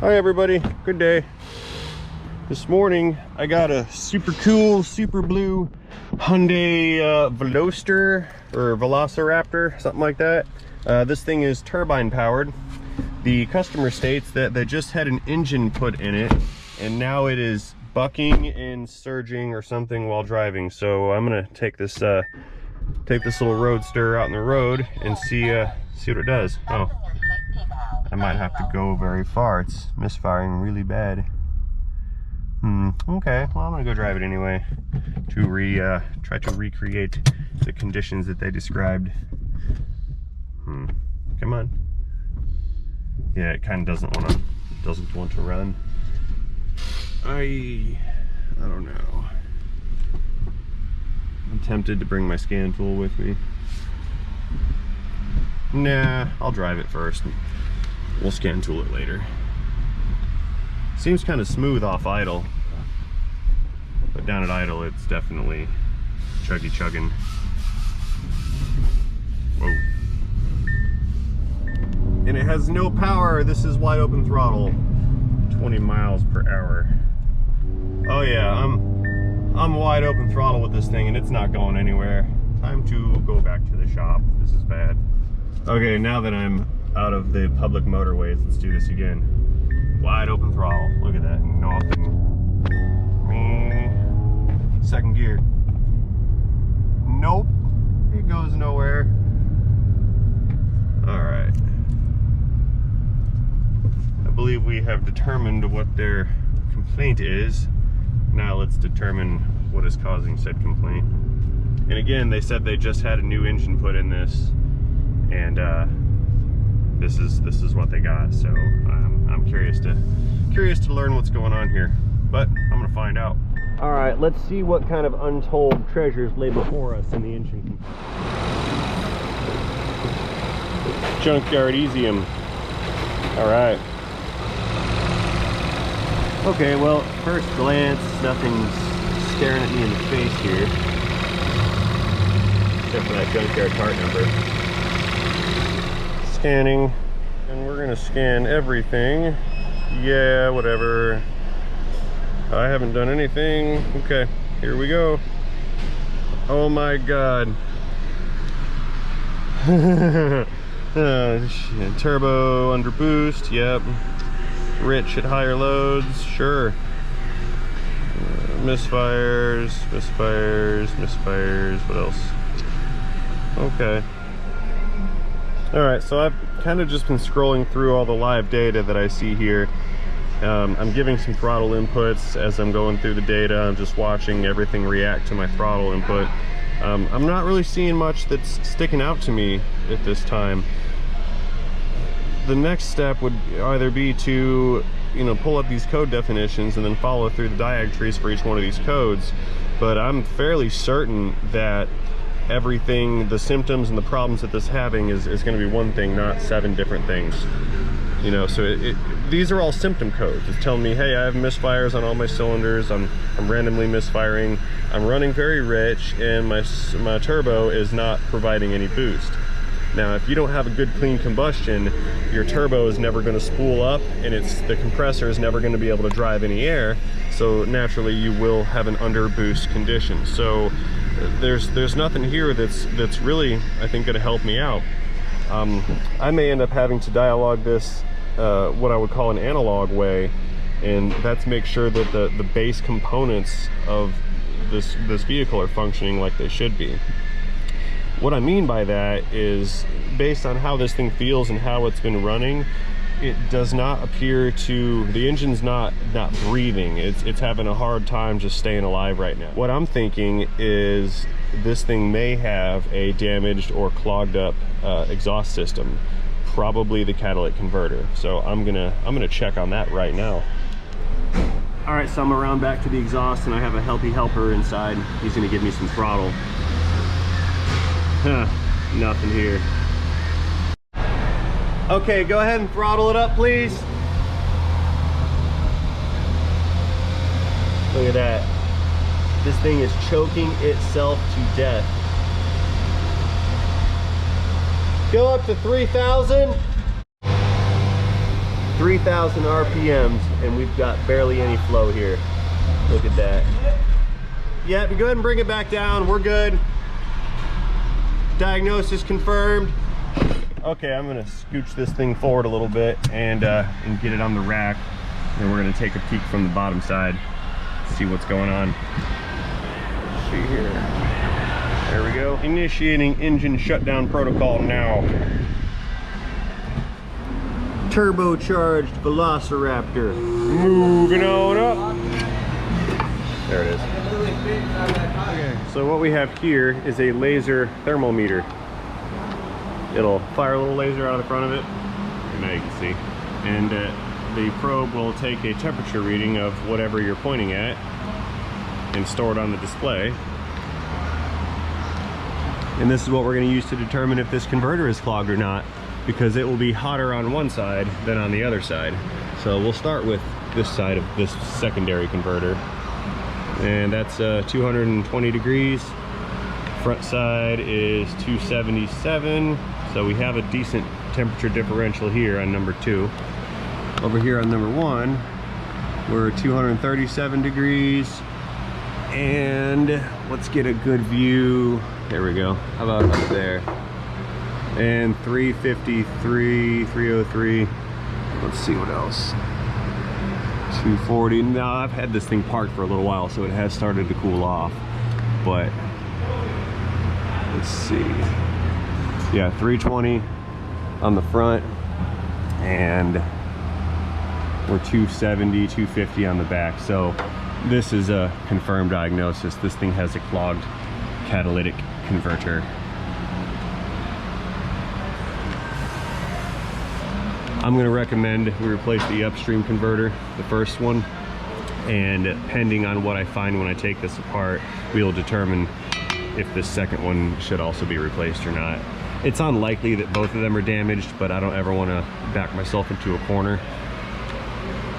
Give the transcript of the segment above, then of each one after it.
Hi everybody, good day. This morning I got a super cool, super blue Hyundai Veloster or Velociraptor, something like that. This thing is turbine powered. The customer states that they just had an engine put in it and now it is bucking and surging or something while driving. So I'm gonna take this little roadster out in the road and see what it does. Oh, I might have to go very far. It's misfiring really bad. Okay, well I'm gonna go drive it anyway to try to recreate the conditions that they described. Come on. Yeah, it kind of doesn't want to run. I don't know. I'm tempted to bring my scan tool with me. Nah, I'll drive it first. We'll scan tool it later. Seems kind of smooth off idle, but down at idle it's definitely chugging. Whoa. And it has no power. This is wide open throttle, 20 miles per hour. Oh yeah, I'm wide open throttle with this thing and it's not going anywhere. Time to go back to the shop. This is bad. Okay, now that I'm out of the public motorways, let's do this again. Wide open throttle. Look at that. Nothing. Second gear. Nope. It goes nowhere. Alright. I believe we have determined what their complaint is. Now let's determine what is causing said complaint. And again, they said they just had a new engine put in this, and this is what they got. So I'm curious to learn what's going on here, but I'm gonna find out. All right, let's see what kind of untold treasures lay before us in the engine compartment. Junkyard Easium. All right. Okay, well, first glance, nothing's staring at me in the face here, except for that junkyard part number. Scanning, and we're gonna scan everything. Yeah, whatever. I haven't done anything. Okay, here we go. Oh my god. Turbo under boost, yep. Rich at higher loads, sure. Misfires, what else? Okay. Alright, so I've kind of just been scrolling through all the live data that I see here. I'm giving some throttle inputs as I'm going through the data. I'm just watching everything react to my throttle input. I'm not really seeing much that's sticking out to me at this time. The next step would either be to, pull up these code definitions and then follow through the diag trees for each one of these codes. But I'm fairly certain that everything, the symptoms and the problems that this is having is going to be one thing, not 7 different things. So these are all symptom codes. It's telling me, hey, I have misfires on all my cylinders. I'm randomly misfiring. I'm running very rich, and my turbo is not providing any boost. Now, if you don't have a good clean combustion, your turbo is never going to spool up, and the compressor is never going to be able to drive any air. So naturally, you will have an under boost condition. So there's nothing here that's really, I think, going to help me out. I may end up having to dialogue this what I would call an analog way, and that's make sure that the base components of this vehicle are functioning like they should be. What I mean by that is, based on how this thing feels and how it's been running, it does not appear to, the engine's not breathing. It's having a hard time just staying alive right now. What I'm thinking is this thing may have a damaged or clogged up exhaust system, probably the catalytic converter. So I'm gonna check on that right now. All right, so I'm around back to the exhaust and I have a healthy helper inside. He's gonna give me some throttle. Huh, nothing here. Okay, go ahead and throttle it up, please. Look at that. This thing is choking itself to death. Go up to 3,000. 3,000 RPMs, and we've got barely any flow here. Look at that. Yeah, if you go ahead and bring it back down, we're good. Diagnosis confirmed. Okay, I'm gonna scooch this thing forward a little bit and get it on the rack. And we're gonna take a peek from the bottom side, see what's going on. Let's see here. There we go. Initiating engine shutdown protocol now. Turbocharged Velociraptor. Moving on up. There it is. Okay, so what we have here is a laser thermometer. It'll fire a little laser out of the front of it, and now you can see. And the probe will take a temperature reading of whatever you're pointing at and store it on the display. And this is what we're going to use to determine if this converter is clogged or not, because it will be hotter on one side than on the other side. So we'll start with this side of this secondary converter, and that's 220 degrees. Front side is 277, so we have a decent temperature differential here on number 2. Over here on number 1, we're 237 degrees, and let's get a good view. There we go. How about up there? And 353, 303. Let's see what else. 240. Now I've had this thing parked for a little while, so it has started to cool off. But let's see. Yeah, 320 on the front, and we're 270, 250 on the back. So this is a confirmed diagnosis. This thing has a clogged catalytic converter. I'm going to recommend we replace the upstream converter, the first one, and pending on what I find when I take this apart, we will determine if this second one should also be replaced or not. It's unlikely that both of them are damaged, but I don't ever want to back myself into a corner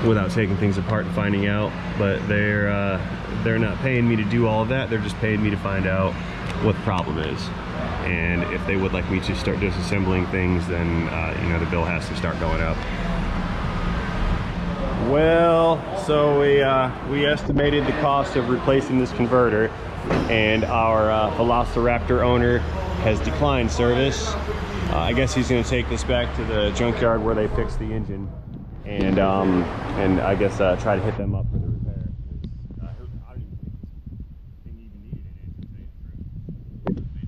without taking things apart and finding out. But they're not paying me to do all of that. They're just paying me to find out what the problem is. And if they would like me to start disassembling things, then you know, the bill has to start going up. Well, so we estimated the cost of replacing this converter, and our Velociraptor owner has declined service. I guess he's going to take this back to the junkyard where they fix the engine, and I guess try to hit them up for the repair. I don't even think this thing even needed an engine.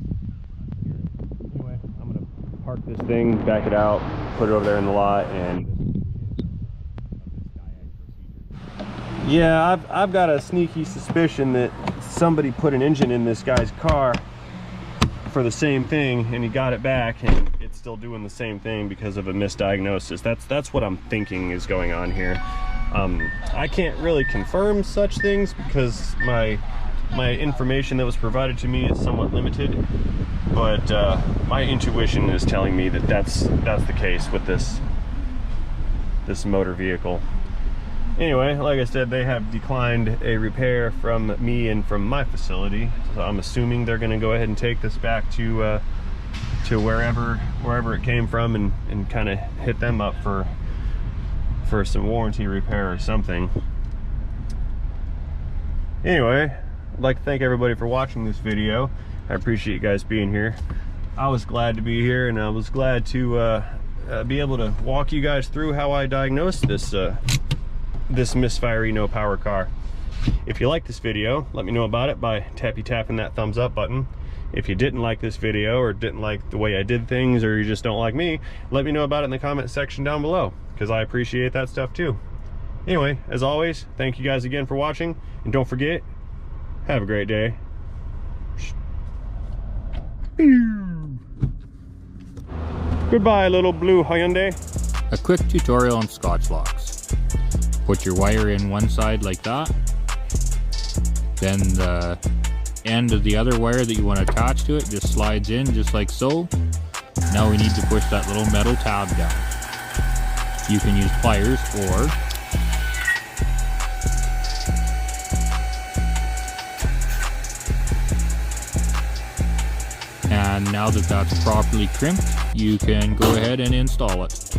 Anyway, I'm going to park this thing, back it out, put it over there in the lot, and yeah, I've got a sneaky suspicion that somebody put an engine in this guy's car for the same thing, and he got it back and it's still doing the same thing because of a misdiagnosis. That's what I'm thinking is going on here. I can't really confirm such things because my information that was provided to me is somewhat limited, but my intuition is telling me that that's the case with this motor vehicle. Anyway, like I said, they have declined a repair from me and from my facility, so I'm assuming they're going to go ahead and take this back to wherever it came from, and kind of hit them up for some warranty repair or something. Anyway, I'd like to thank everybody for watching this video. I appreciate you guys being here. I was glad to be here, and I was glad to be able to walk you guys through how I diagnosed this misfire no power car. If you like this video, let me know about it by tapping that thumbs up button. If you didn't like this video, or didn't like the way I did things, or you just don't like me, let me know about it in the comment section down below, because I appreciate that stuff too. Anyway, as always, thank you guys again for watching, and don't forget, have a great day. Goodbye, little blue Hyundai. A quick tutorial on Scotch locks. Put your wire in one side like that, then the end of the other wire that you want to attach to it just slides in just like so. Now we need to push that little metal tab down. You can use pliers, or and now that that's properly crimped, you can go ahead and install it.